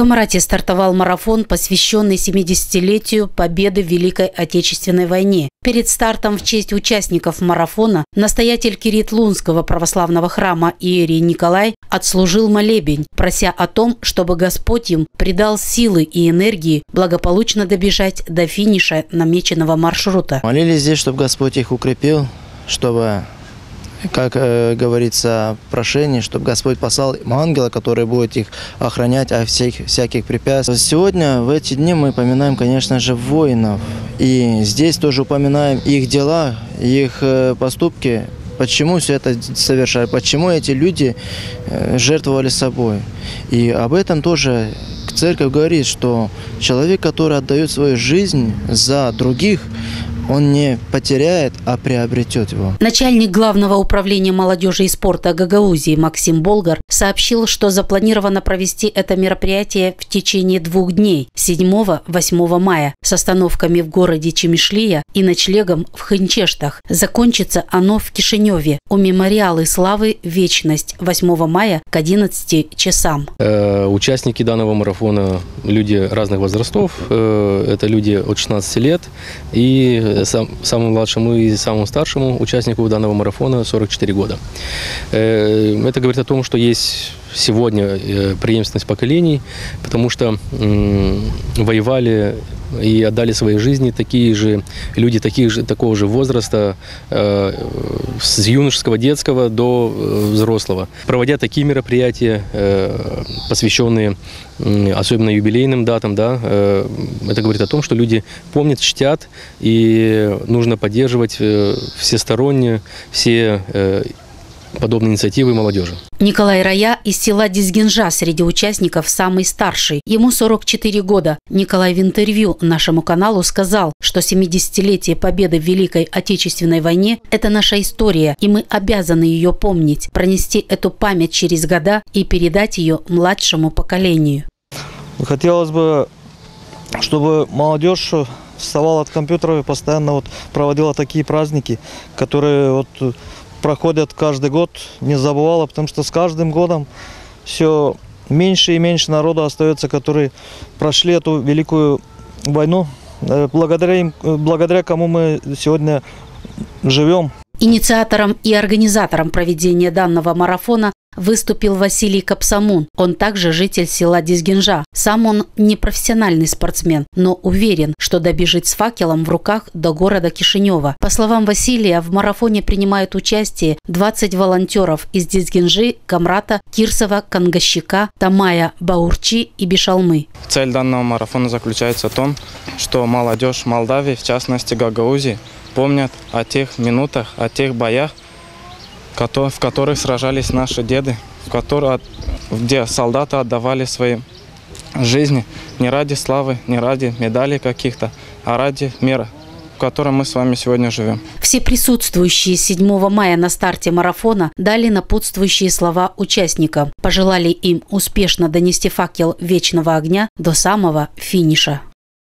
Камрате стартовал марафон, посвященный 70-летию победы в Великой Отечественной войне. Перед стартом в честь участников марафона настоятель Кирит-Лунского православного храма иерей Николай отслужил молебень, прося о том, чтобы Господь им придал силы и энергии благополучно добежать до финиша намеченного маршрута. Молились здесь, чтобы Господь их укрепил, чтобы, как говорится, прошение, чтобы Господь послал ангела, который будет их охранять от всяких препятствий. Сегодня, в эти дни, мы поминаем, конечно же, воинов. И здесь тоже упоминаем их дела, их поступки, почему все это совершали, почему эти люди жертвовали собой. И об этом тоже церковь говорит, что человек, который отдает свою жизнь за других, он не потеряет, а приобретет его. Начальник Главного управления молодежи и спорта Гагаузии Максим Болгар сообщил, что запланировано провести это мероприятие в течение 2 дней – 7-8 мая, с остановками в городе Чемишлия и ночлегом в Хынчештах. Закончится оно в Кишиневе у мемориала славы «Вечность» 8 мая к 11 часам. Участники данного марафона – люди разных возрастов. Это люди от 16 лет и самому младшему и самому старшему участнику данного марафона 44 года. Это говорит о том, что есть сегодня преемственность поколений, потому что воевали и отдали свои жизни такие же люди, такого же возраста, с юношеского, детского до взрослого. Проводя такие мероприятия, посвященные особенно юбилейным датам, да, это говорит о том, что люди помнят, чтят, и нужно поддерживать всесторонне все подобные инициативы молодежи. Николай Рая из села Дизгинжа среди участников самый старший. Ему 44 года. Николай в интервью нашему каналу сказал, что 70-летие победы в Великой Отечественной войне – это наша история, и мы обязаны ее помнить, пронести эту память через года и передать ее младшему поколению. Хотелось бы, чтобы молодежь вставала от компьютера и постоянно проводила такие праздники, которые проходят каждый год, не забывала, потому что с каждым годом все меньше и меньше народу остается, которые прошли эту великую войну, благодаря кому мы сегодня живем. Инициатором и организатором проведения данного марафона выступил Василий Капсамун. Он также житель села Дизгинжа. Сам он не профессиональный спортсмен, но уверен, что добежит с факелом в руках до города Кишинева. По словам Василия, в марафоне принимают участие 20 волонтеров из Дизгинжи, Камрата, Кирсова, Кангащика, Тамая, Баурчи и Бишалмы. Цель данного марафона заключается в том, что молодежь Молдавии, в частности Гагаузии, помнят о тех минутах, о тех боях, в которых сражались наши деды, где солдаты отдавали свои жизни не ради славы, не ради медалей каких-то, а ради мира, в котором мы с вами сегодня живем. Все присутствующие 7 мая на старте марафона дали напутствующие слова участникам, пожелали им успешно донести факел вечного огня до самого финиша.